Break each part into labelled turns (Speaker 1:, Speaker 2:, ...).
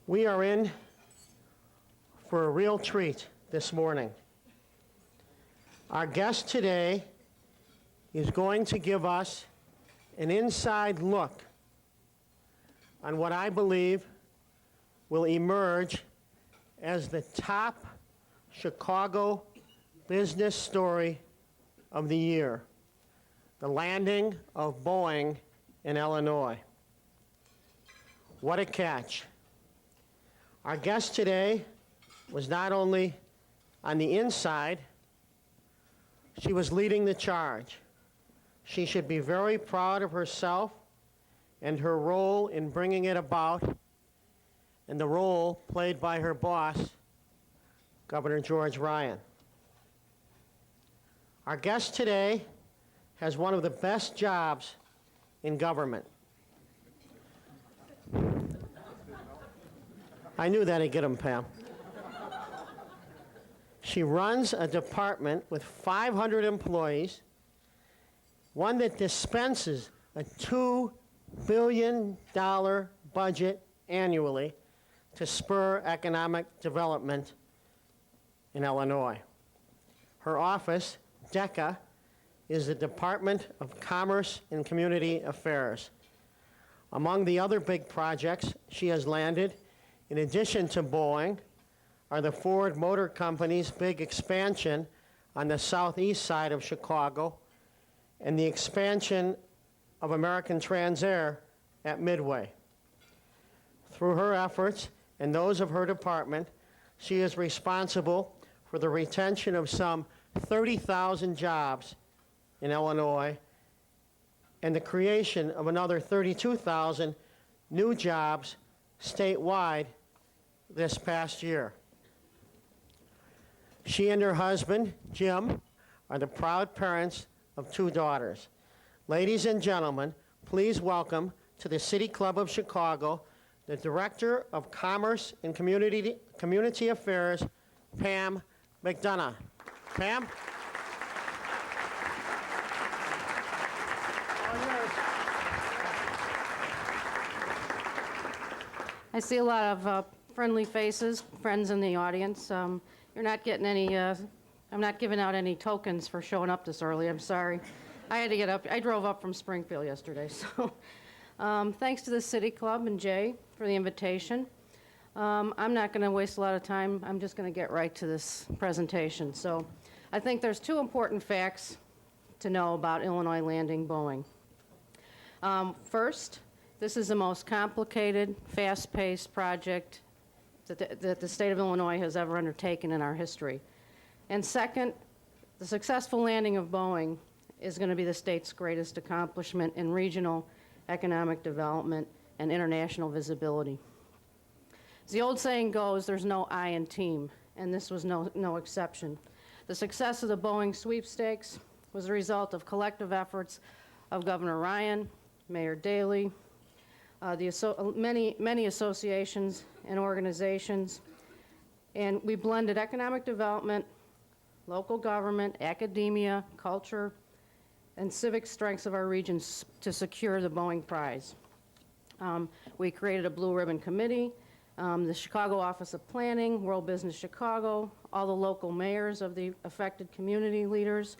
Speaker 1: We are in for a real treat this morning. Our guest today is going to give us an inside look on what I believe will emerge as the top Chicago business story of the year, the landing of Boeing in Illinois. What a catch. Our guest today was not only on the inside, she was leading the charge. She should be very proud of herself and her role in bringing it about, and the role played by her boss, Governor George Ryan. Our guest today has one of the best jobs in government. I knew that'd get him, Pam. She runs a department with 500 employees, one that dispenses a $2 billion budget annually to spur economic development in Illinois. Her office, Dept, is the Department of Commerce and Community Affairs. Among the other big projects she has landed, in addition to Boeing, are the Ford Motor Company's big expansion on the southeast side of Chicago and the expansion of American Transair at Midway. Through her efforts and those of her department, she is responsible for the retention of some 30,000 jobs in Illinois and the creation of another 32,000 new jobs statewide this past year. She and her husband, Jim, are the proud parents of 2 daughters. Ladies and gentlemen, please welcome to the City Club of Chicago, the Director of Commerce and Community Affairs, Pam McDonough. Pam?
Speaker 2: I see a lot of friendly faces, friends in the audience. You're not getting any, I'm not giving out any tokens for showing up this early, I'm sorry. I had to get up, I drove up from Springfield yesterday, so. Thanks to the City Club and Jay for the invitation. I'm not gonna waste a lot of time, I'm just gonna get right to this presentation. So I think there's 2 important facts to know about Illinois landing Boeing. First, this is the most complicated, fast-paced project that the state of Illinois has ever undertaken in our history. And second, the successful landing of Boeing is going to be the state's greatest accomplishment in regional economic development and international visibility. As the old saying goes, there's no I in team, and this was no exception. The success of the Boeing sweepstakes was a result of collective efforts of Governor Ryan, Mayor Daley, many associations and organizations, and we blended economic development, local government, academia, culture, and civic strengths of our regions to secure the Boeing Prize. We created a Blue Ribbon Committee, the Chicago Office of Planning, World Business Chicago, all the local mayors of the affected community leaders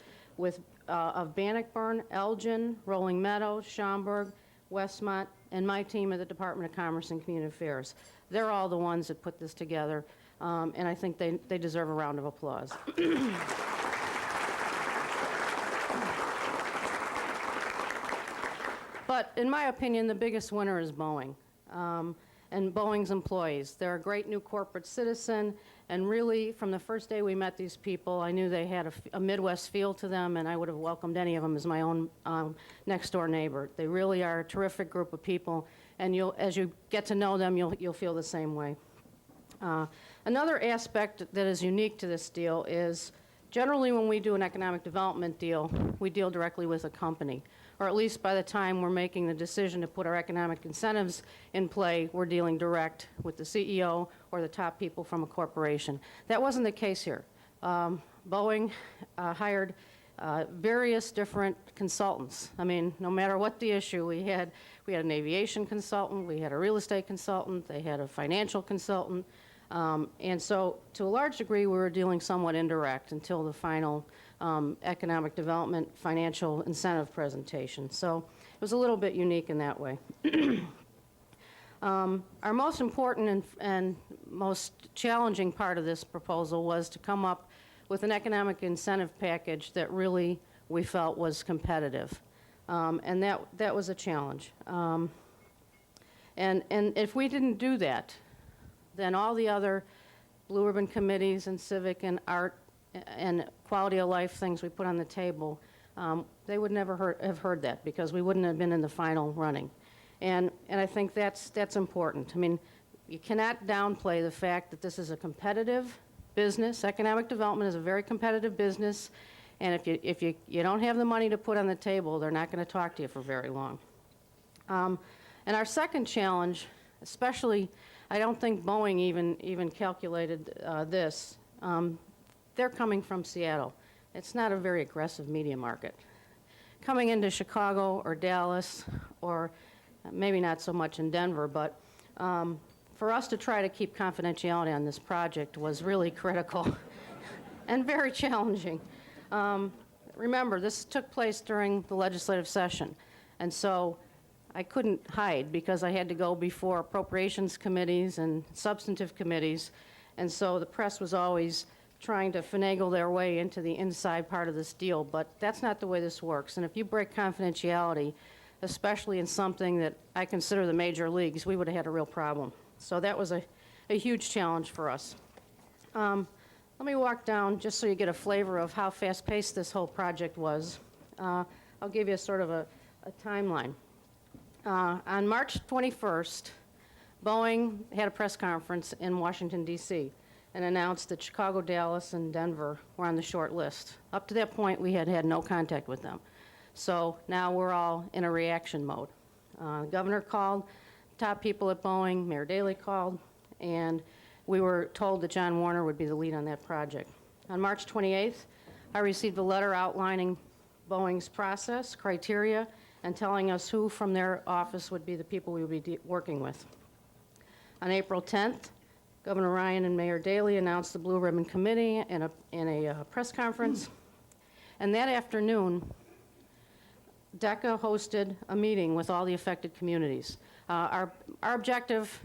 Speaker 2: of Bannockburn, Elgin, Rolling Meadows, Schaumburg, Westmont, and my team at the Department of Commerce and Community Affairs. They're all the ones that put this together, and I think they deserve a round of applause. But in my opinion, the biggest winner is Boeing and Boeing's employees. They're a great new corporate citizen, and really, from the first day we met these people, I knew they had a Midwest feel to them, and I would have welcomed any of them as my own next-door neighbor. They really are a terrific group of people, and as you get to know them, you'll feel the same way. Another aspect that is unique to this deal is generally when we do an economic development deal, we deal directly with a company, or at least by the time we're making the decision to put our economic incentives in play, we're dealing direct with the CEO or the top people from a corporation. That wasn't the case here. Boeing hired various different consultants. I mean, no matter what the issue, we had an aviation consultant, we had a real estate consultant, they had a financial consultant, and so to a large degree, we were dealing somewhat indirect until the final economic development financial incentive presentation. So it was a little bit unique in that way. Our most important and most challenging part of this proposal was to come up with an economic incentive package that really we felt was competitive. And that was a challenge. And if we didn't do that, then all the other blue ribbon committees and civic and art and quality of life things we put on the table, they would never have heard that because we wouldn't have been in the final running. And I think that's important. I mean, you cannot downplay the fact that this is a competitive business. Economic development is a very competitive business, and if you don't have the money to put on the table, they're not going to talk to you for very long. And our second challenge, especially, I don't think Boeing even calculated this. They're coming from Seattle. It's not a very aggressive media market. Coming into Chicago or Dallas or maybe not so much in Denver, but for us to try to keep confidentiality on this project was really critical and very challenging. Remember, this took place during the legislative session, and so I couldn't hide because I had to go before appropriations committees and substantive committees, and so the press was always trying to finagle their way into the inside part of this deal, but that's not the way this works. And if you break confidentiality, especially in something that I consider the major leagues, we would have had a real problem. So that was a huge challenge for us. Let me walk down just so you get a flavor of how fast-paced this whole project was. I'll give you sort of a timeline. On March 21st, Boeing had a press conference in Washington, D.C., and announced that Chicago, Dallas, and Denver were on the short list. Up to that point, we had had no contact with them. So now we're all in a reaction mode. The governor called, top people at Boeing, Mayor Daley called, and we were told that John Warner would be the lead on that project. On March 28th, I received a letter outlining Boeing's process, criteria, and telling us who from their office would be the people we would be working with. On April 10th, Governor Ryan and Mayor Daley announced the Blue Ribbon Committee in a press conference. And that afternoon, DECA hosted a meeting with all the affected communities. Our objective,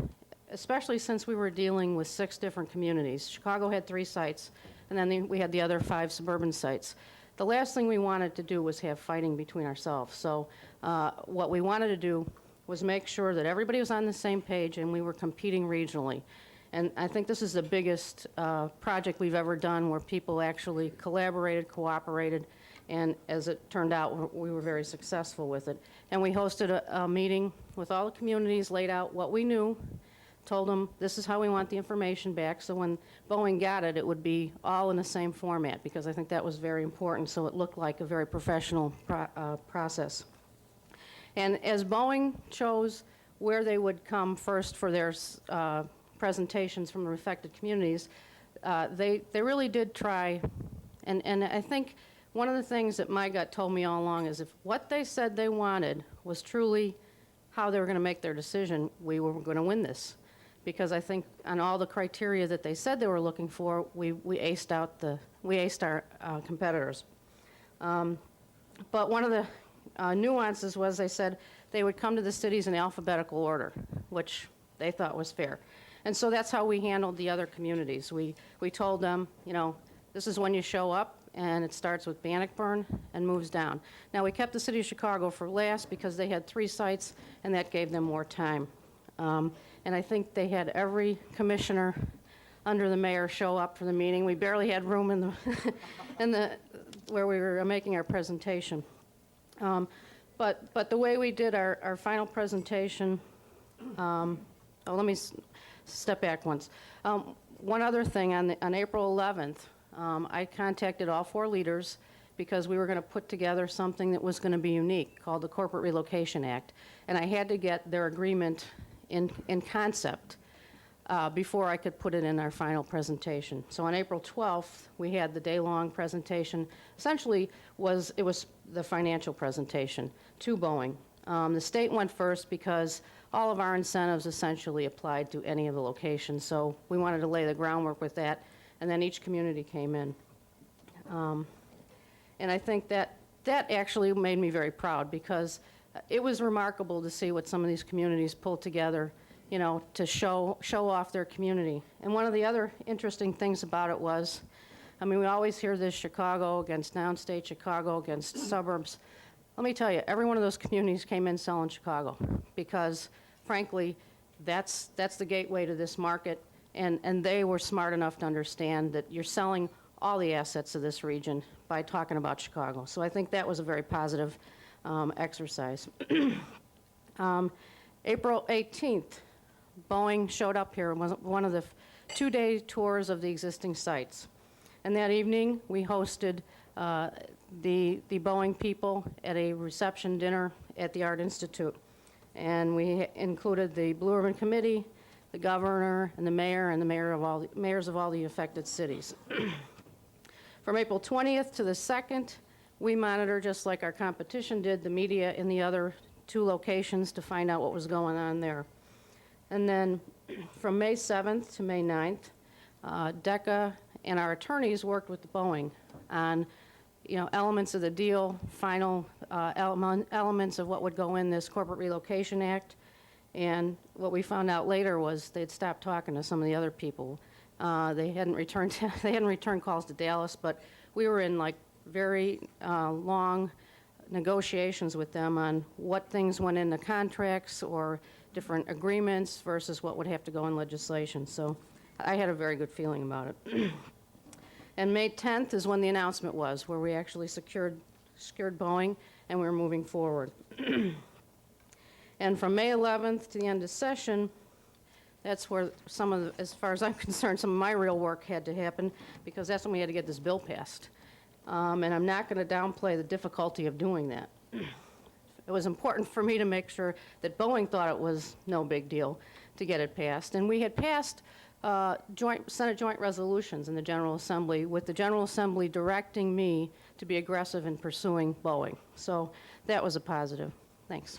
Speaker 2: especially since we were dealing with 6 different communities, Chicago had 3 sites, and then we had the other 5 suburban sites. The last thing we wanted to do was have fighting between ourselves. So what we wanted to do was make sure that everybody was on the same page and we were competing regionally. And I think this is the biggest project we've ever done where people actually collaborated, cooperated, and as it turned out, we were very successful with it. And we hosted a meeting with all the communities, laid out what we knew, told them this is how we want the information back, so when Boeing got it, it would be all in the same format, because I think that was very important, so it looked like a very professional process. And as Boeing chose where they would come first for their presentations from the affected communities, they really did try, and I think one of the things that my gut told me all along is if what they said they wanted was truly how they were going to make their decision, we were going to win this. Because I think on all the criteria that they said they were looking for, we aced our competitors. But one of the nuances was they said they would come to the cities in alphabetical order, which they thought was fair. And so that's how we handled the other communities. We told them, you know, this is when you show up, and it starts with Bannockburn and moves down. Now, we kept the city of Chicago for last because they had 3 sites, and that gave them more time. And I think they had every commissioner under the mayor show up for the meeting. We barely had room in the where we were making our presentation. But the way we did our final presentation, let me step back once. One other thing, on April 11th, I contacted all 4 leaders because we were going to put together something that was going to be unique called the Corporate Relocation Act. And I had to get their agreement in concept before I could put it in our final presentation. So on April 12th, we had the day-long presentation. Essentially, it was the financial presentation to Boeing. The state went first because all of our incentives essentially applied to any of the locations. So we wanted to lay the groundwork with that, and then each community came in. And I think that actually made me very proud, because it was remarkable to see what some of these communities pulled together, you know, to show off their community. And one of the other interesting things about it was, I mean, we always hear this Chicago against downstate, Chicago against suburbs. Let me tell you, every one of those communities came in selling Chicago, because frankly, that's the gateway to this market, and they were smart enough to understand that you're selling all the assets of this region by talking about Chicago. So I think that was a very positive exercise. April 18th, Boeing showed up here and was one of the two-day tours of the existing sites. And that evening, we hosted the Boeing people at a reception dinner at the Art Institute. And we included the Blue Ribbon Committee, the governor, and the mayors of all the affected cities. From April 20th to the 2nd, we monitor, just like our competition did, the media in the other two locations to find out what was going on there. And then from May 7th to May 9th, DECA and our attorneys worked with Boeing on, you know, elements of the deal, final elements of what would go in this Corporate Relocation Act. And what we found out later was they'd stopped talking to some of the other people. They hadn't returned calls to Dallas, but we were in like very long negotiations with them on what things went into contracts or different agreements versus what would have to go in legislation. So I had a very good feeling about it. And May 10th is when the announcement was, where we actually secured Boeing and we were moving forward. And from May 11th to the end of session, that's where some of the, as far as I'm concerned, some of my real work had to happen, because that's when we had to get this bill passed. And I'm not going to downplay the difficulty of doing that. It was important for me to make sure that Boeing thought it was no big deal to get it passed. And we had passed Senate joint resolutions in the General Assembly, with the General Assembly directing me to be aggressive in pursuing Boeing. So that was a positive. Thanks.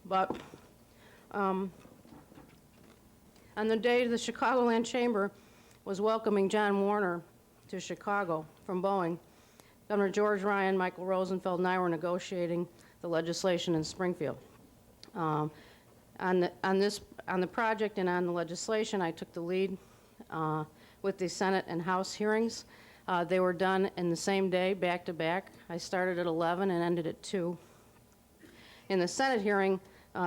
Speaker 2: But on the day the Chicagoland Chamber was welcoming John Warner to Chicago from Boeing, Governor George Ryan, Michael Rosenfeld, and I were negotiating the legislation in Springfield. On the project and on the legislation, I took the lead with the Senate and House hearings. They were done in the same day, back to back. I started at 11 and ended at 2. In the Senate hearing,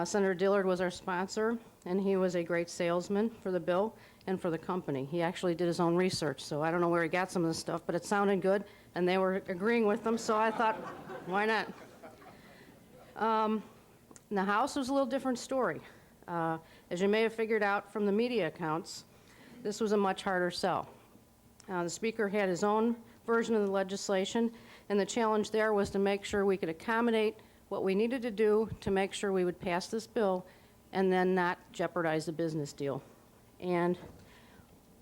Speaker 2: Senator Dillard was our sponsor, and he was a great salesman for the bill and for the company. He actually did his own research, so I don't know where he got some of this stuff, but it sounded good, and they were agreeing with them, so I thought, why not? In the House, was a little different story. As you may have figured out from the media accounts, this was a much harder sell. The Speaker had his own version of the legislation, and the challenge there was to make sure we could accommodate what we needed to do to make sure we would pass this bill and then not jeopardize the business deal. And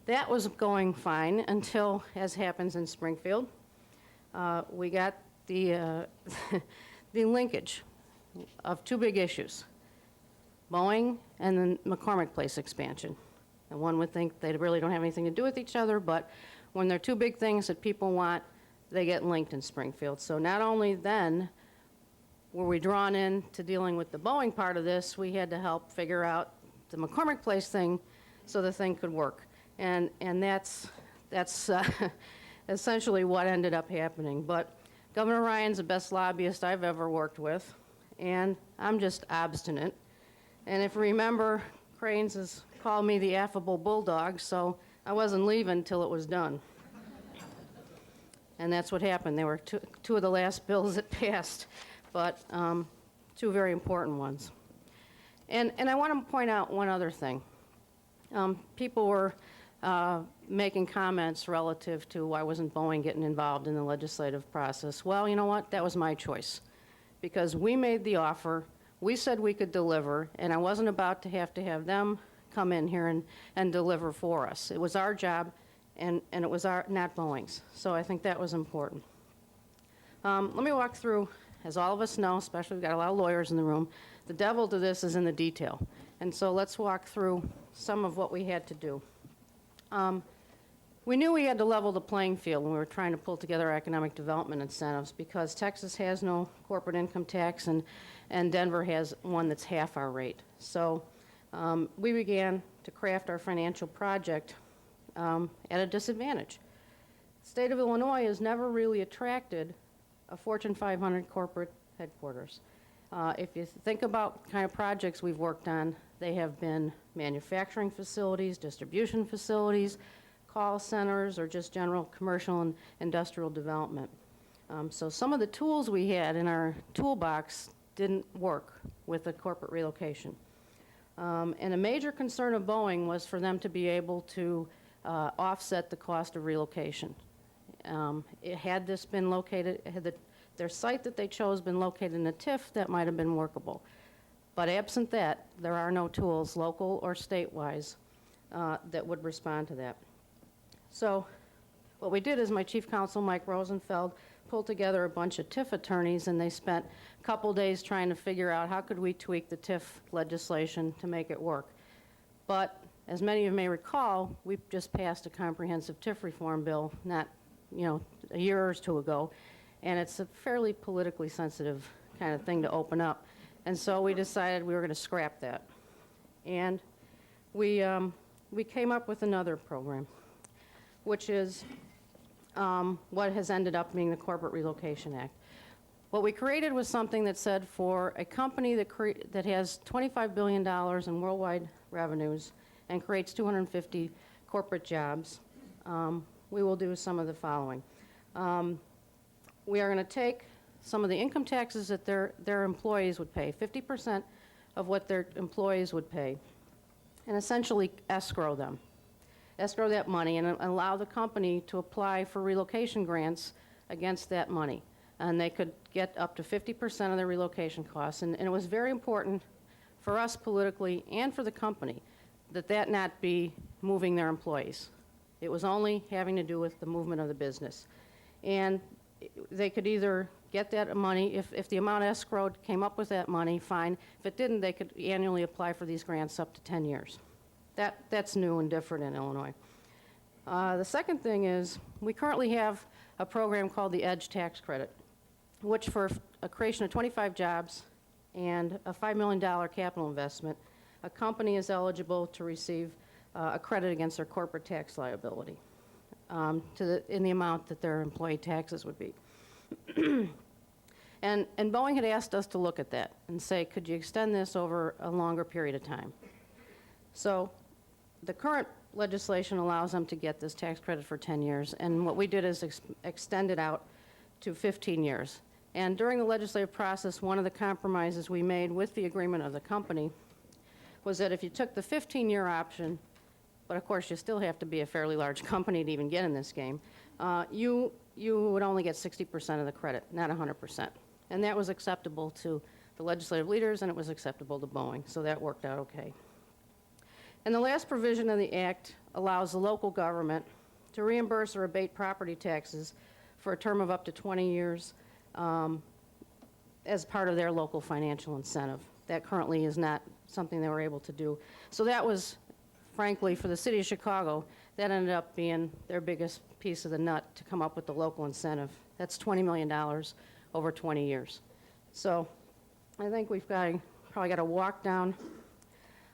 Speaker 2: that was going fine until, as happens in Springfield, we got the, the linkage of two big issues, Boeing and the McCormick Place expansion. And one would think they really don't have anything to do with each other, but when they're two big things that people want, they get linked in Springfield. So not only then were we drawn in to dealing with the Boeing part of this, we had to help figure out the McCormick Place thing so the thing could work. And that's essentially what ended up happening. But Governor Ryan's the best lobbyist I've ever worked with, and I'm just obstinate. And if you remember, Cranes has called me the affable bulldog, so I wasn't leaving till it was done. And that's what happened. They were two of the last bills that passed, but two very important ones. And I want to point out one other thing. People were making comments relative to why wasn't Boeing getting involved in the legislative process. Well, you know what? That was my choice, because we made the offer. We said we could deliver, and I wasn't about to have them come in here and deliver for us. It was our job, and it was not Boeing's. So I think that was important. Let me walk through, as all of us know, especially we've got a lot of lawyers in the room, the devil to this is in the detail. And so let's walk through some of what we had to do. We knew we had to level the playing field when we were trying to pull together economic development incentives because Texas has no corporate income tax and Denver has one that's half our rate. So we began to craft our financial project at a disadvantage. The state of Illinois has never really attracted a Fortune 500 corporate headquarters. If you think about the kind of projects we've worked on, they have been manufacturing facilities, distribution facilities, call centers, or just general commercial and industrial development. So some of the tools we had in our toolbox didn't work with the corporate relocation. And a major concern of Boeing was for them to be able to offset the cost of relocation. Had this been located, their site that they chose been located in a TIF, that might have been workable. But absent that, there are no tools, local or state-wise, that would respond to that. So what we did is my chief counsel, Mike Rosenfeld, pulled together a bunch of TIF attorneys, and they spent a couple days trying to figure out how could we tweak the TIF legislation to make it work. But as many of you may recall, we just passed a comprehensive TIF reform bill not, a year or two ago, and it's a fairly politically sensitive kind of thing to open up. And so we decided we were going to scrap that. And we came up with another program, which is what has ended up being the Corporate Relocation Act. What we created was something that said for a company that has $25 billion in worldwide revenues and creates 250 corporate jobs, we will do some of the following. We are going to take some of the income taxes that their employees would pay, 50% of what their employees would pay, and essentially escrow them. Escrow that money and allow the company to apply for relocation grants against that money. And they could get up to 50% of their relocation costs. And it was very important for us politically and for the company that not be moving their employees. It was only having to do with the movement of the business. And they could either get that money, if the amount escrowed came up with that money, fine. If it didn't, they could annually apply for these grants up to 10 years. That's new and different in Illinois. The second thing is we currently have a program called the EDGE tax credit, which for a creation of 25 jobs and a $5 million capital investment, a company is eligible to receive a credit against their corporate tax liability in the amount that their employee taxes would be. And Boeing had asked us to look at that and say, could you extend this over a longer period of time? So the current legislation allows them to get this tax credit for 10 years, and what we did is extend it out to 15 years. And during the legislative process, one of the compromises we made with the agreement of the company was that if you took the 15-year option, but of course you still have to be a fairly large company to even get in this game, you would only get 60% of the credit, not 100%. And that was acceptable to the legislative leaders, and it was acceptable to Boeing, so that worked out okay. And the last provision of the Act allows the local government to reimburse or abate property taxes for a term of up to 20 years as part of their local financial incentive. That currently is not something they were able to do. So that was, frankly, for the city of Chicago, that ended up being their biggest piece of the nut to come up with the local incentive. That's $20 million over 20 years. So I think we've probably got a walk down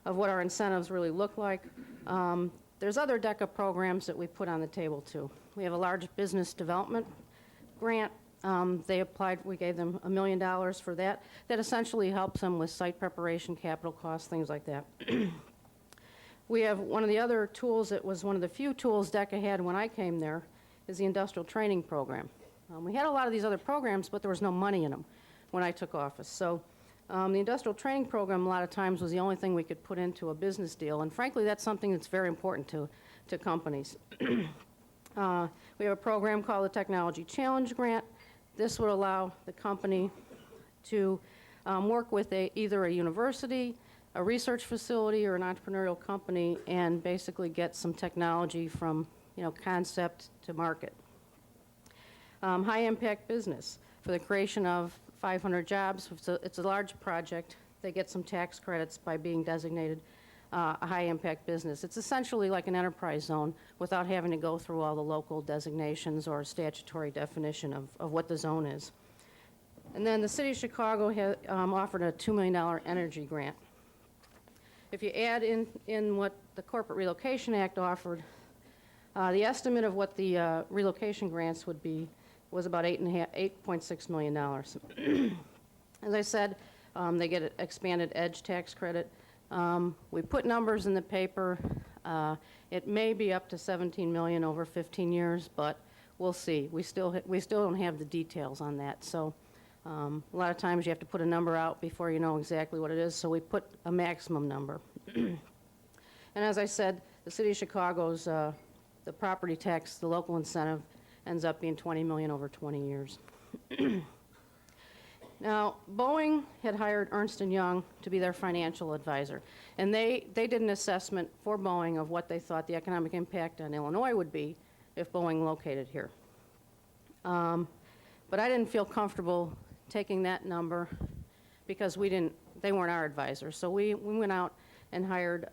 Speaker 2: of what our incentives really look like. There's other DECA programs that we put on the table too. We have a large business development grant. They applied, we gave them $1 million for that. That essentially helps them with site preparation, capital costs, things like that. We have one of the other tools that was one of the few tools DECA had when I came there is the industrial training program. We had a lot of these other programs, but there was no money in them when I took office. So the industrial training program a lot of times was the only thing we could put into a business deal, and frankly that's something that's very important to companies. We have a program called the Technology Challenge Grant. This would allow the company to work with either a university, a research facility, or an entrepreneurial company, and basically get some technology from, concept to market. High-impact business for the creation of 500 jobs. It's a large project. They get some tax credits by being designated a high-impact business. It's essentially like an enterprise zone without having to go through all the local designations or statutory definition of what the zone is. And then the City of Chicago offered a $2 million energy grant. If you add in what the Corporate Relocation Act offered, the estimate of what the relocation grants would be was about $8.6 million. As I said, they get an expanded EDGE tax credit. We put numbers in the paper. It may be up to $17 million over 15 years, but we'll see. We still don't have the details on that. So a lot of times you have to put a number out before you know exactly what it is. So we put a maximum number. And as I said, the City of Chicago's the property tax, the local incentive, ends up being $20 million over 20 years. Now, Boeing had hired Ernst & Young to be their financial advisor, and they did an assessment for Boeing of what they thought the economic impact on Illinois would be if Boeing located here. But I didn't feel comfortable taking that number because they weren't our advisors. So we went out and hired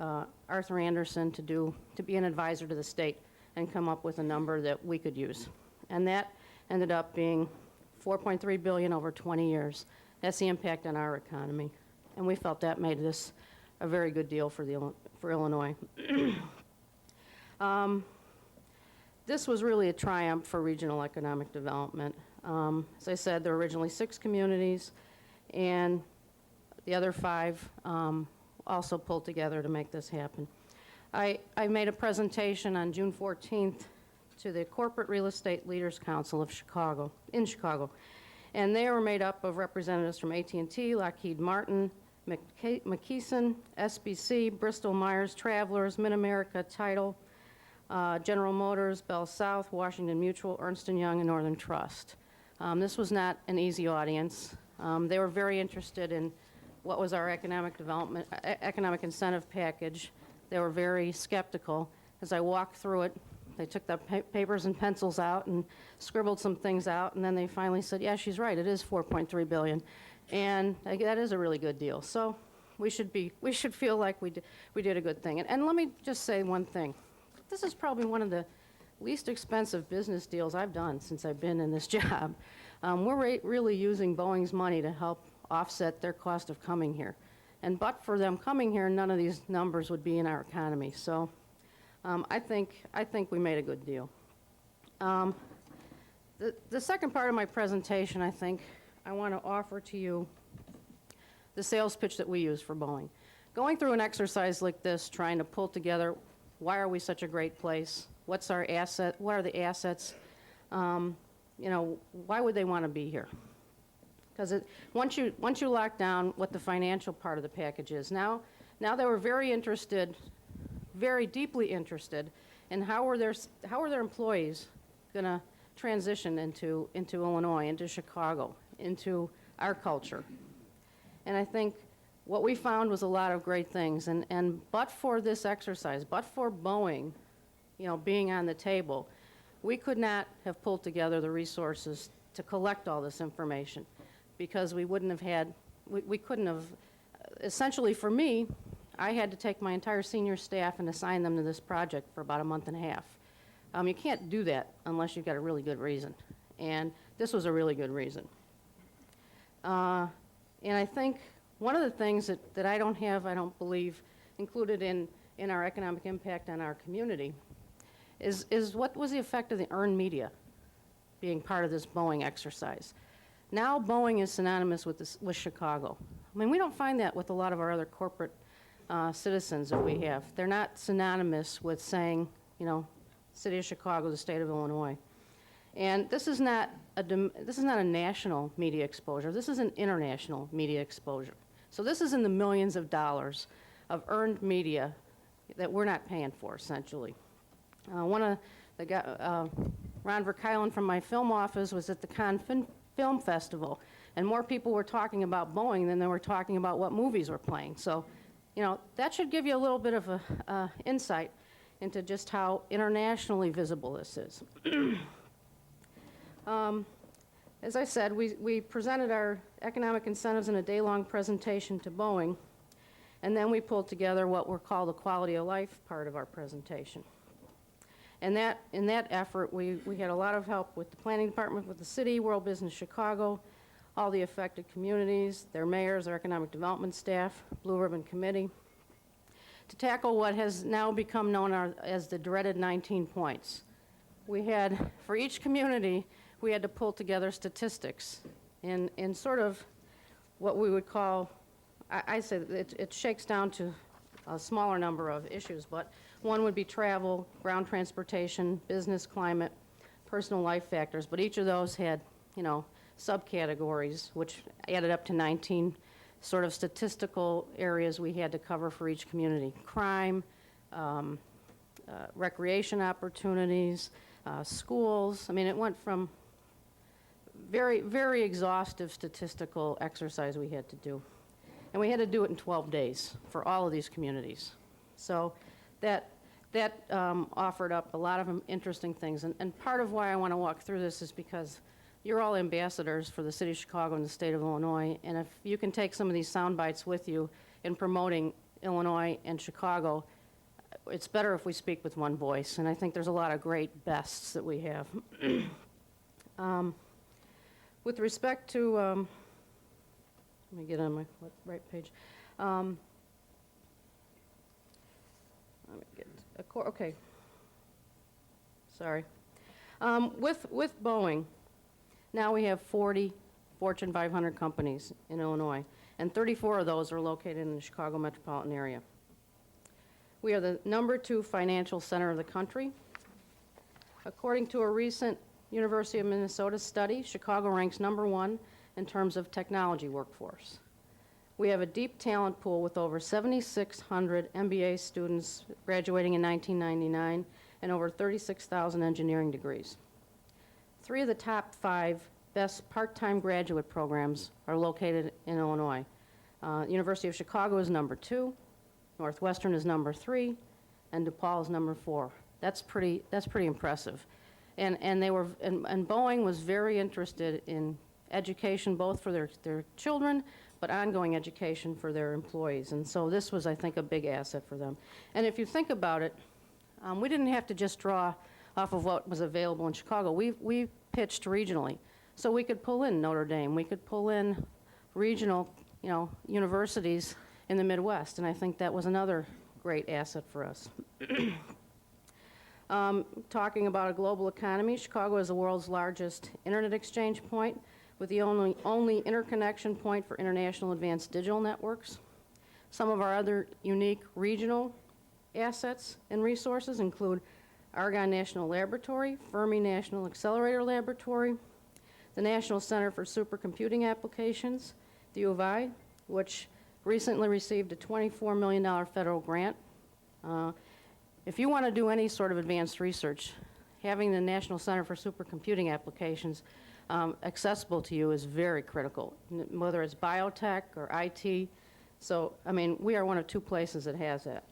Speaker 2: Arthur Anderson to be an advisor to the state and come up with a number that we could use. And that ended up being $4.3 billion over 20 years. That's the impact on our economy. And we felt that made this a very good deal for Illinois. This was really a triumph for regional economic development. As I said, there were originally 6 communities, and the other 5 also pulled together to make this happen. I made a presentation on June 14th to the Corporate Real Estate Leaders Council of Chicago, and they were made up of representatives from AT&T, Lockheed Martin, McKesson, SBC, Bristol Myers, Travelers, Mid-America, Tidal, General Motors, Bell South, Washington Mutual, Ernst & Young, and Northern Trust. This was not an easy audience. They were very interested in what was our economic incentive package. They were very skeptical. As I walked through it, they took the papers and pencils out and scribbled some things out, and then they finally said, yeah, she's right, it is $4.3 billion. And that is a really good deal. So we should feel like we did a good thing. And let me just say one thing. This is probably one of the least expensive business deals I've done since I've been in this job. We're really using Boeing's money to help offset their cost of coming here. But for them coming here, none of these numbers would be in our economy. So I think we made a good deal. The second part of my presentation, I think, I want to offer to you the sales pitch that we use for Boeing. Going through an exercise like this, trying to pull together why are we such a great place, what's our asset, what are the assets, why would they want to be here? Because once you lock down what the financial part of the package is, now they were very interested, very deeply interested in how are their employees going to transition into Illinois, into Chicago, into our culture. And I think what we found was a lot of great things. And but for this exercise, but for Boeing, being on the table, we could not have pulled together the resources to collect all this information, because we wouldn't have had, we couldn't have, essentially for me, I had to take my entire senior staff and assign them to this project for about a month and a half. You can't do that unless you've got a really good reason. And this was a really good reason. And I think one of the things that I don't believe, included in our economic impact on our community is what was the effect of the earned media being part of this Boeing exercise. Now Boeing is synonymous with Chicago. I mean, we don't find that with a lot of our other corporate citizens that we have. They're not synonymous with saying, City of Chicago, the state of Illinois. And this is not a national media exposure. This is an international media exposure. So this is in the millions of dollars of earned media that we're not paying for, essentially. One of the guys, Ron Verkeilen from my film office, was at the Cannes Film film festival, and more people were talking about Boeing than they were talking about what movies were playing. So, you know, that should give you a little bit of a insight into just how internationally visible this is. As I said, we presented our economic incentives in a day-long presentation to Boeing, and then we pulled together what were called the quality of life part of our presentation. And in that effort, we had a lot of help with the planning department, with the city, World Business Chicago, all the affected communities, their mayors, their economic development staff, Blue Ribbon Committee, to tackle what has now become known as the dreaded 19 points. We had, for each community, we had to pull together statistics in sort of what we would call, I say it shakes down to a smaller number of issues, but one would be travel, ground transportation, business climate, personal life factors, but each of those had, you know, subcategories, which added up to 19 sort of statistical areas we had to cover for each community. Crime, recreation opportunities, schools. I mean, it went from very, very exhaustive statistical exercise we had to do. And we had to do it in 12 days for all of these communities. So that offered up a lot of interesting things. And part of why I want to walk through this is because you're all ambassadors for the city of Chicago and the state of Illinois. And if you can take some of these sound bites with you in promoting Illinois and Chicago, it's better if we speak with one voice. And I think there's a lot of great bests that we have. With respect to, let me get on my right page. Let me get, okay. Sorry. With Boeing, now we have 40 Fortune 500 companies in Illinois, and 34 of those are located in the Chicago metropolitan area. We are the #2 financial center of the country. According to a recent University of Minnesota study, Chicago ranks #1 in terms of technology workforce. We have a deep talent pool with over 7,600 MBA students graduating in 1999 and over 36,000 engineering degrees. 3 of the top 5 best part-time graduate programs are located in Illinois. University of Chicago is #2, Northwestern is #3, and DePaul is #4. That's pretty impressive. And Boeing was very interested in education, both for their children, but ongoing education for their employees. And so this was, I think, a big asset for them. And if you think about it, we didn't have to just draw off of what was available in Chicago. We pitched regionally. So we could pull in Notre Dame. We could pull in regional, you know, universities in the Midwest. And I think that was another great asset for us. Talking about a global economy, Chicago is the world's largest internet exchange point with the only interconnection point for international advanced digital networks. Some of our other unique regional assets and resources include Argonne National Laboratory, Fermi National Accelerator Laboratory, the National Center for Supercomputing Applications, the U of I, which recently received a $24 million federal grant. If you want to do any sort of advanced research, having the National Center for Supercomputing Applications accessible to you is very critical, whether it's biotech or IT. So, I mean, we are one of 2 places that has that.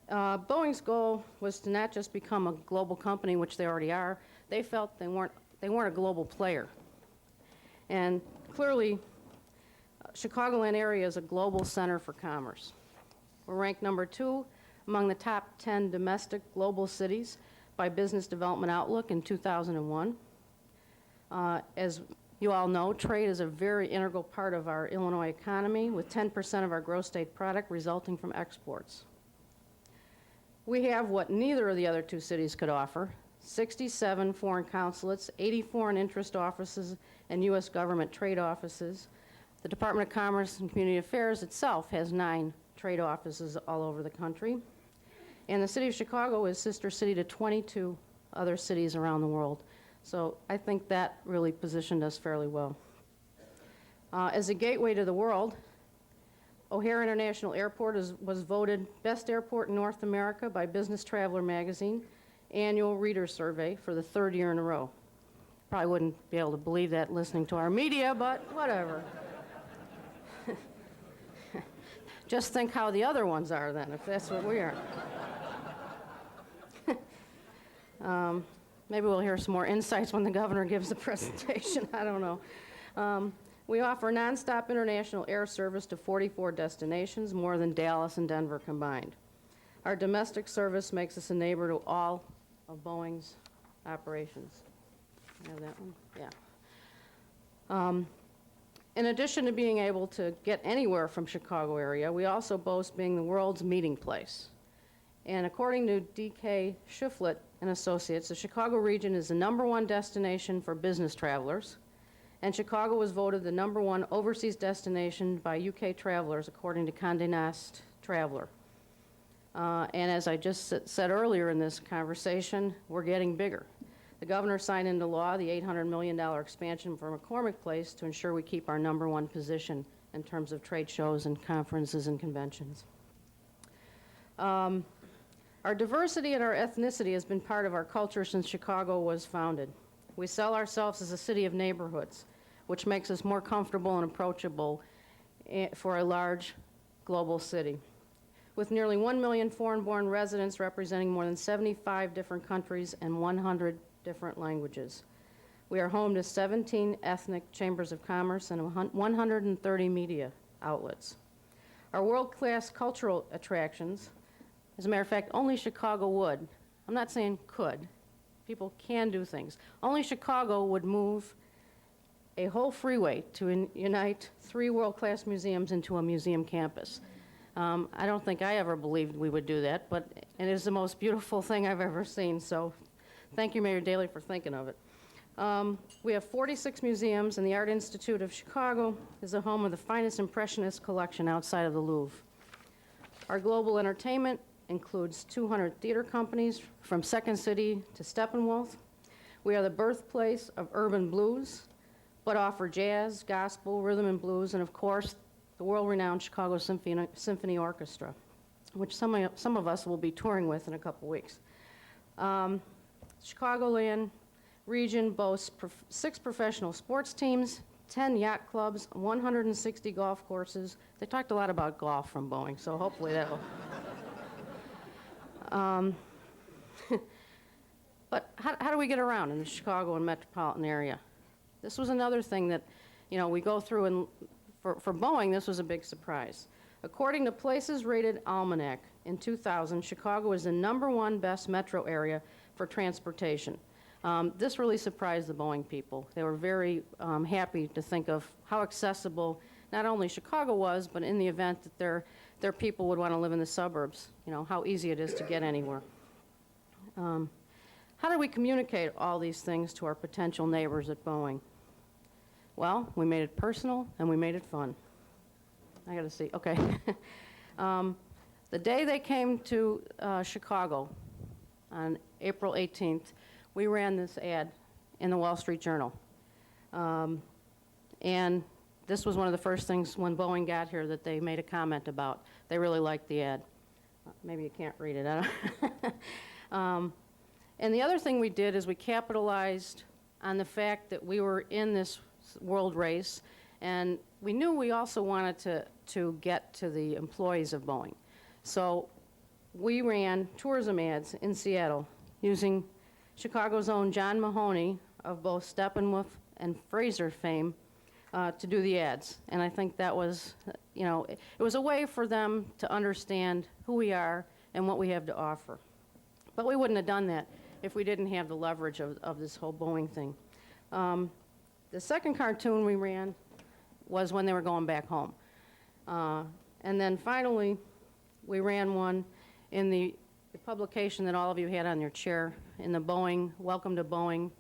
Speaker 2: Boeing's goal was to not just become a global company, which they already are. They felt they weren't a global player. And clearly, Chicagoland area is a global center for commerce. We're ranked #2 among the top 10 domestic global cities by Business Development Outlook in 2001. As you all know, trade is a very integral part of our Illinois economy, with 10% of our gross state product resulting from exports. We have what neither of the other 2 cities could offer: 67 foreign consulates, 80 foreign interest offices, and U.S. government trade offices. The Department of Commerce and Community Affairs itself has 9 trade offices all over the country. And the city of Chicago is sister city to 22 other cities around the world. So I think that really positioned us fairly well. As a gateway to the world, O'Hare International Airport was voted Best Airport in North America by Business Traveler magazine annual reader survey for the 3rd year in a row. probably wouldn't be able to believe that listening to our media, but whatever. Just think how the other ones are then, if that's what we are. Maybe we'll hear some more insights when the governor gives the presentation. I don't know. We offer nonstop international air service to 44 destinations, more than Dallas and Denver combined. Our domestic service makes us a neighbor to all of Boeing's operations. You have that one? Yeah. In addition to being able to get anywhere from Chicago area, we also boast being the world's meeting place. And according to D.K. Shiflett and Associates, the Chicago region is the #1 destination for business travelers, and Chicago was voted the #1 overseas destination by UK travelers, according to Condé Nast Traveler. And as I just said earlier in this conversation, we're getting bigger. The governor signed into law the $800 million expansion for McCormick Place to ensure we keep our #1 position in terms of trade shows and conferences and conventions. Our diversity and our ethnicity has been part of our culture since Chicago was founded. We sell ourselves as a city of neighborhoods, which makes us more comfortable and approachable for a large global city. With nearly 1 million foreign-born residents representing more than 75 different countries and 100 different languages. We are home to 17 ethnic chambers of commerce and 130 media outlets. Our world-class cultural attractions, as a matter of fact, only Chicago would. I'm not saying could. People can do things. Only Chicago would move a whole freeway to unite 3 world-class museums into a museum campus. I don't think I ever believed we would do that, but it is the most beautiful thing I've ever seen, so thank you, Mayor Daley, for thinking of it. We have 46 museums, and the Art Institute of Chicago is the home of the finest Impressionist collection outside of the Louvre. Our global entertainment includes 200 theater companies from Second City to Steppenwolf. We are the birthplace of urban blues, but offer jazz, gospel, rhythm and blues, and of course, the world-renowned Chicago Symphony Orchestra, which some of us will be touring with in a couple weeks. Chicagoland region boasts 6 professional sports teams, 10 yacht clubs, 160 golf courses. They talked a lot about golf from Boeing, so hopefully that will. But how do we get around in the Chicago and metropolitan area? This was another thing that, we go through, and for Boeing, this was a big surprise. According to Places Rated Almanac in 2000, Chicago is the #1 best metro area for transportation. This really surprised the Boeing people. They were very happy to think of how accessible not only Chicago was, but in the event that their people would want to live in the suburbs, how easy it is to get anywhere. How do we communicate all these things to our potential neighbors at Boeing? Well, we made it personal and we made it fun. I got to see. Okay. The day they came to Chicago on April 18th, we ran this ad in the Wall Street Journal. And this was one of the first things when Boeing got here that they made a comment about. They really liked the ad. Maybe you can't read it. I don't and the other thing we did is we capitalized on the fact that we were in this world race, and we knew we also wanted to get to the employees of Boeing. So we ran tourism ads in Seattle using Chicago's own John Mahoney of both Steppenwolf and Fraser fame to do the ads. And I think that was, it was a way for them to understand who we are and what we have to offer. But we wouldn't have done that if we didn't have the leverage of this whole Boeing thing. The second cartoon we ran was when they were going back home. And then finally, we ran one in the publication that all of you had on your chair, in the Boeing, Welcome to Boeing,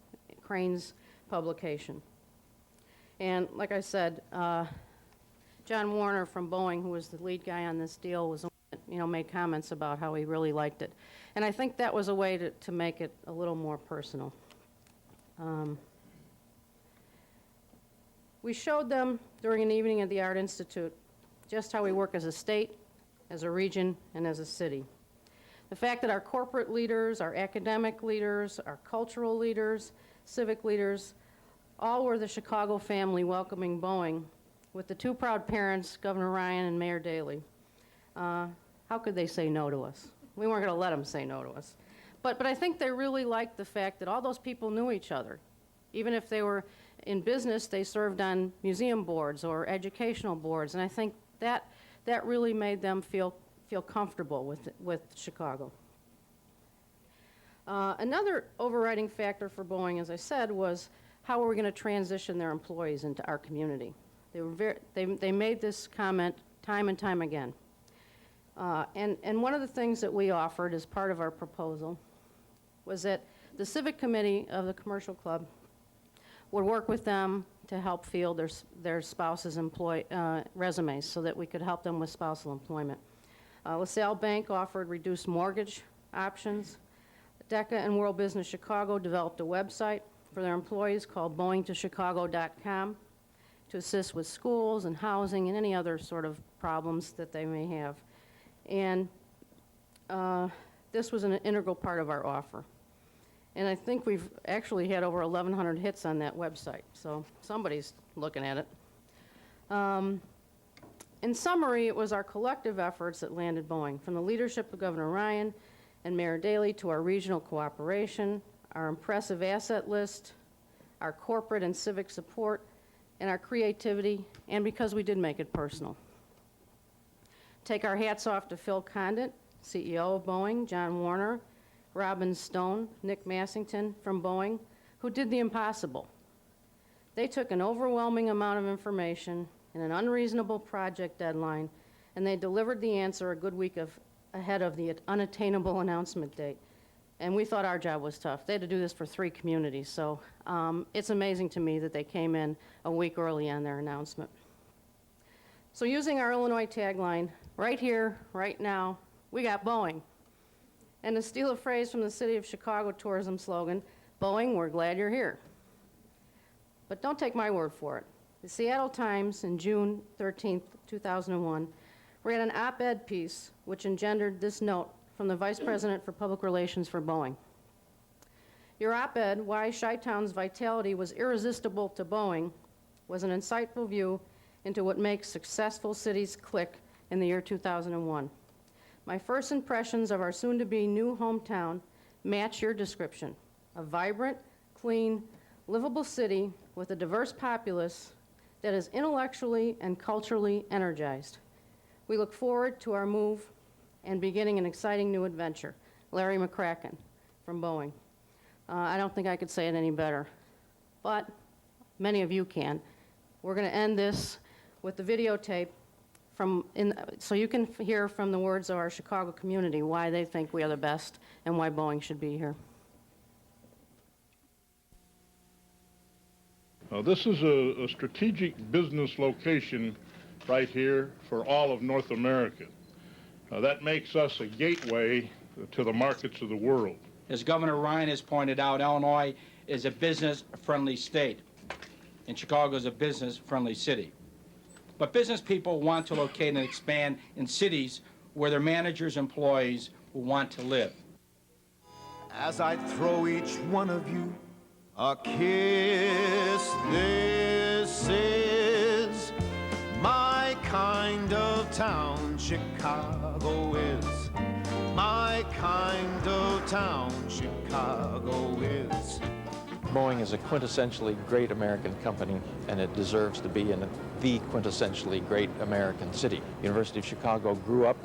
Speaker 2: Cranes publication. And like I said, John Warner from Boeing, who was the lead guy on this deal, was, made comments about how he really liked it. And I think that was a way to make it a little more personal. We showed them during an evening at the Art Institute just how we work as a state, as a region, and as a city. The fact that our corporate leaders, our academic leaders, our cultural leaders civic leaders, all were the Chicago family welcoming Boeing, with the two proud parents, Governor Ryan and Mayor Daley. How could they say no to us? We weren't going to let them say no to us. But I think they really liked the fact that all those people knew each other. Even if they were in business, they served on museum boards or educational boards, and I think that really made them feel comfortable with Chicago. Another overriding factor for Boeing, as I said, was how were we going to transition their employees into our community. They made this comment time and time again. And one of the things that we offered as part of our proposal was that the civic committee of the commercial club would work with them to help field their spouses' resumes so that we could help them with spousal employment. LaSalle Bank offered reduced mortgage options. DECA and World Business Chicago developed a website for their employees called boeingtochicago.com to assist with schools and housing and any other sort of problems that they may have. And this was an integral part of our offer. And I think we've actually had over 1,100 hits on that website, so somebody's looking at it. In summary, it was our collective efforts that landed Boeing, from the leadership of Governor Ryan and Mayor Daley to our regional cooperation, our impressive asset list, our corporate and civic support, and our creativity, and because we did make it personal. Take our hats off to Phil Condit, CEO of Boeing, John Warner, Robin Stone, Nick Massington from Boeing, who did the impossible. They took an overwhelming amount of information in an unreasonable project deadline, and they delivered the answer a good week ahead of the unattainable announcement date. And we thought our job was tough. They had to do this for 3 communities, so it's amazing to me that they came in a week early on their announcement. So using our Illinois tagline, right here, right now, we got Boeing. And to steal a phrase from the City of Chicago tourism slogan, Boeing, we're glad you're here. But don't take my word for it. The Seattle Times in June 13, 2001, ran an op-ed piece which engendered this note from the Vice President for Public Relations for Boeing. Your op-ed, Why Chi-Town's Vitality Was Irresistible to Boeing, was an insightful view into what makes successful cities click in the year 2001. My first impressions of our soon-to-be new hometown match your description: a vibrant, clean, livable city with a diverse populace that is intellectually and culturally energized. We look forward to our move and beginning an exciting new adventure. Larry McCracken from Boeing. I don't think I could say it any better, but many of you can. We're going to end this with the videotape so you can hear from the words of our Chicago community why they think we are the best and why Boeing should be here.
Speaker 3: This is a strategic business location right here for all of North America. That makes us a gateway to the markets of the world.
Speaker 4: As Governor Ryan has pointed out, Illinois is a business-friendly state, and Chicago is a business-friendly city. But business people want to locate and expand in cities where their managers and employees will want to live.
Speaker 5: As I throw each one of you a kiss, this is my kind of town. Chicago is my kind of town. Chicago is.
Speaker 6: Boeing is a quintessentially great American company, and it deserves to be in the quintessentially great American city. University of Chicago grew up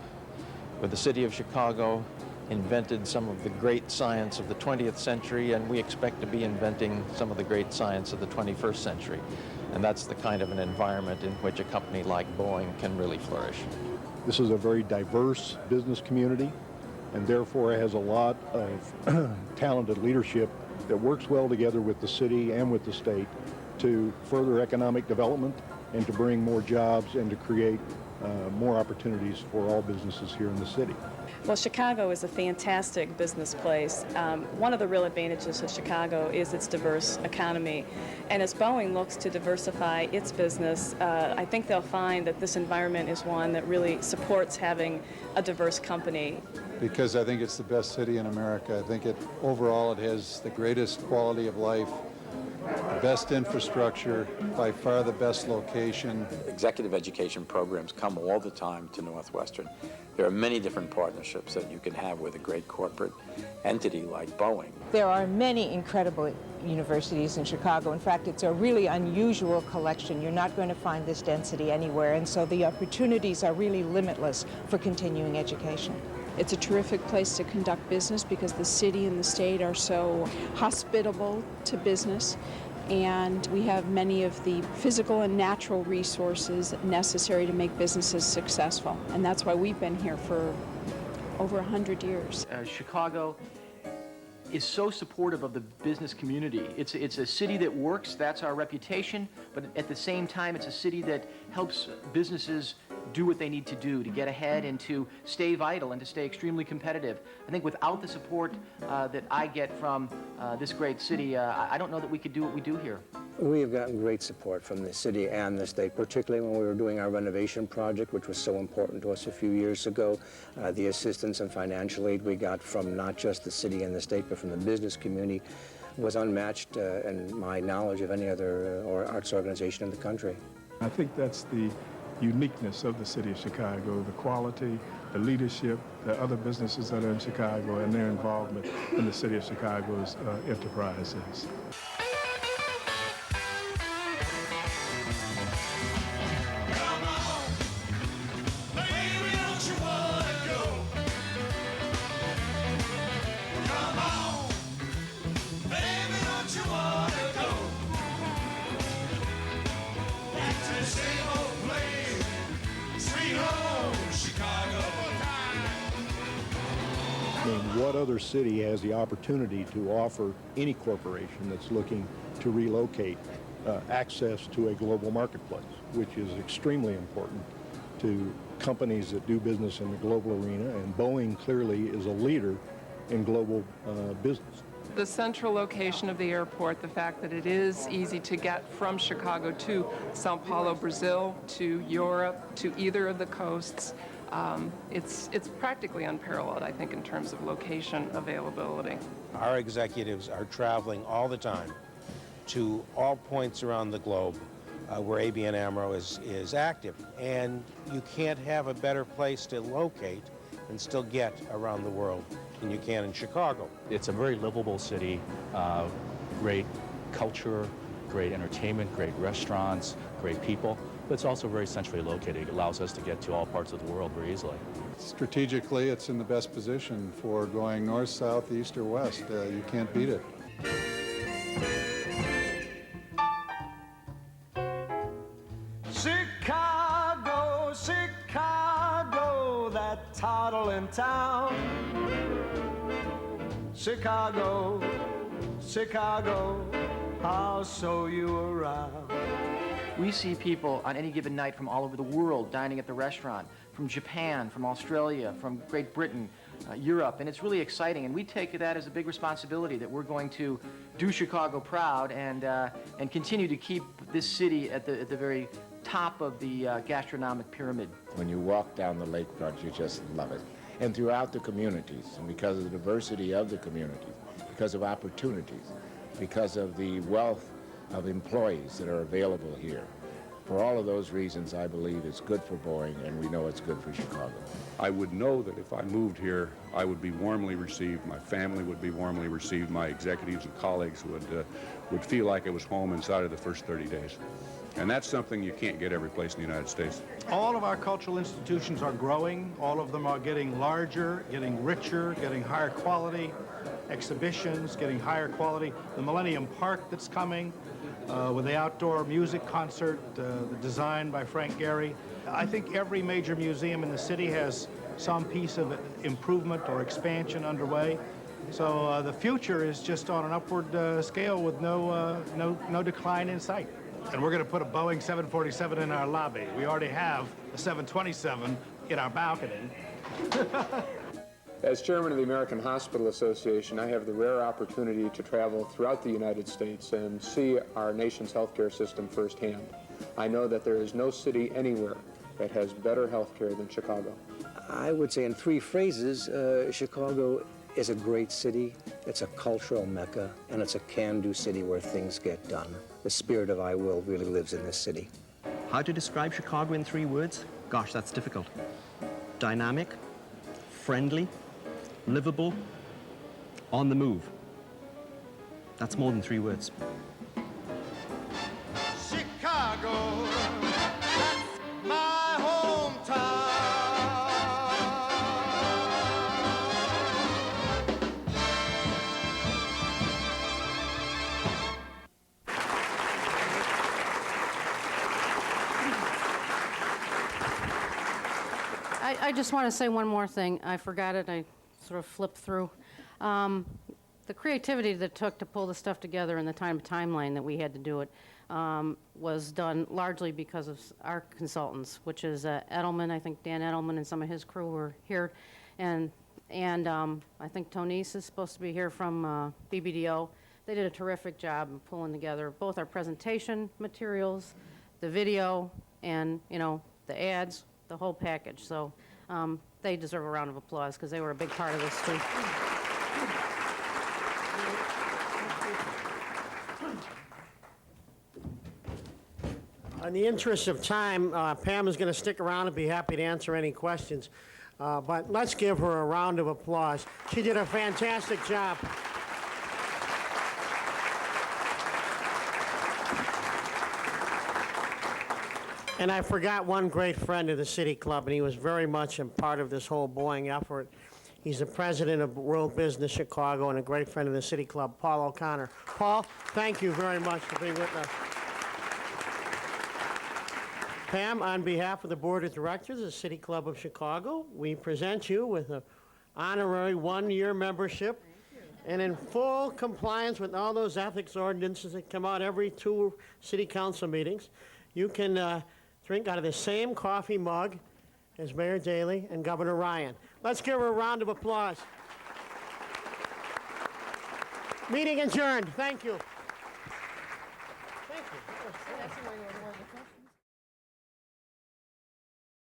Speaker 6: with the city of Chicago, invented some of the great science of the 20th century, and we expect to be inventing some of the great science of the 21st century. And that's the kind of an environment in which a company like Boeing can really flourish.
Speaker 7: This is a very diverse business community, and therefore has a lot of talented leadership that works well together with the city and with the state to further economic development and to bring more jobs and to create more opportunities for all businesses here in the city.
Speaker 8: Well, Chicago is a fantastic business place. One of the real advantages of Chicago is its diverse economy. And as Boeing looks to diversify its business, I think they'll find that this environment is one that really supports having a diverse company.
Speaker 9: Because I think it's the best city in America. I think overall it has the greatest quality of life the best infrastructure, by far the best location.
Speaker 10: Executive education programs come all the time to Northwestern. There are many different partnerships that you can have with a great corporate entity like Boeing.
Speaker 11: There are many incredible universities in Chicago. In fact, it's a really unusual collection. You're not going to find this density anywhere, and so the opportunities are really limitless for continuing education.
Speaker 12: It's a terrific place to conduct business because the city and the state are so hospitable to business, and we have many of the physical and natural resources necessary to make businesses successful. And that's why we've been here for over 100 years.
Speaker 13: Chicago is so supportive of the business community. It's a city that works, that's our reputation, but at the same time it's a city that helps businesses do what they need to do to get ahead and to stay vital and to stay extremely competitive. I think without the support that I get from this great city, I don't know that we could do what we do here.
Speaker 14: We have gotten great support from the city and the state, particularly when we were doing our renovation project, which was so important to us a few years ago. The assistance and financial aid we got from not just the city and the state, but from the business community was unmatched in my knowledge of any other arts organization in the country.
Speaker 15: I think that's the uniqueness of the city of Chicago, the quality, the leadership, the other businesses that are in Chicago, and their involvement in the city of Chicago's enterprises.
Speaker 7: What other city has the opportunity to offer any corporation that's looking to relocate access to a global marketplace, which is extremely important to companies that do business in the global arena, and Boeing clearly is a leader in global business.
Speaker 16: The central location of the airport, the fact that it is easy to get from Chicago to Sao Paulo, Brazil, to Europe, to either of the coasts, it's practically unparalleled, I think, in terms of location availability.
Speaker 17: Our executives are traveling all the time to all points around the globe where ABN AMRO is active. And you can't have a better place to locate and still get around the world than you can in Chicago.
Speaker 18: It's a very livable city, great culture, great entertainment, great restaurants, great people. But it's also very centrally located. It allows us to get to all parts of the world very easily.
Speaker 9: Strategically, it's in the best position for going north, south, east, or west. You can't beat it.
Speaker 5: Chicago, Chicago, that toddling town. Chicago, Chicago, I'll show you around.
Speaker 13: We see people on any given night from all over the world dining at the restaurant, from Japan, from Australia, from Great Britain, Europe, and it's really exciting. And we take that as a big responsibility that we're going to do Chicago proud and continue to keep this city at the very top of the gastronomic pyramid.
Speaker 19: When you walk down the lakefront, you just love it. And throughout the communities, and because of the diversity of the communities, because of opportunities, because of the wealth of employees that are available here. For all of those reasons, I believe it's good for Boeing, and we know it's good for Chicago.
Speaker 20: I would know that if I moved here, I would be warmly received, my family would be warmly received, my executives and colleagues would feel like it was home inside of the first 30 days. And that's something you can't get every place in the United States.
Speaker 21: All of our cultural institutions are growing. All of them are getting larger, getting richer, getting higher quality. Exhibitions, getting higher quality. The Millennium Park that's coming, with the outdoor music concert, the design by Frank Gehry. I think every major museum in the city has some piece of improvement or expansion underway. So the future is just on an upward scale with no decline in sight. And we're going to put a Boeing 747 in our lobby. We already have a 727 in our balcony.
Speaker 22: As chairman of the American Hospital Association, I have the rare opportunity to travel throughout the United States and see our nation's healthcare system firsthand. I know that there is no city anywhere that has better healthcare than Chicago.
Speaker 14: I would say in three phrases, Chicago is a great city, it's a cultural mecca, and it's a can-do city where things get done. The spirit of I will really lives in this city.
Speaker 1: How to describe Chicago in 3 words? Gosh, that's difficult. Dynamic, friendly, livable, on the move. That's more than 3 words.
Speaker 5: Chicago, that's my hometown.
Speaker 2: I just want to say one more thing. I forgot it. I sort of flipped through. The creativity that it took to pull the stuff together in the timeline that we had to do it was done largely because of our consultants, which is Edelman. I think Dan Edelman and some of his crew were here, and I think Tonice is supposed to be here from BBDO. They did a terrific job in pulling together both our presentation materials, the video, and the ads, the whole package. So they deserve a round of applause because they were a big part of this too.
Speaker 23: In the interest of time, Pam is going to stick around and be happy to answer any questions. But let's give her a round of applause. She did a fantastic job. And I forgot one great friend of the City Club, and he was very much a part of this whole Boeing effort. He's the president of World Business Chicago and a great friend of the City Club, Paul O'Connor. Paul, thank you very much for being with us. Pam, on behalf of the Board of Directors of the City Club of Chicago, we present you with an honorary 1-year membership. And in full compliance with all those ethics ordinances that come out every 2 city council meetings, you can drink out of the same coffee mug as Mayor Daley and Governor Ryan. Let's give her a round of applause. Meeting adjourned. Thank you. Thank you.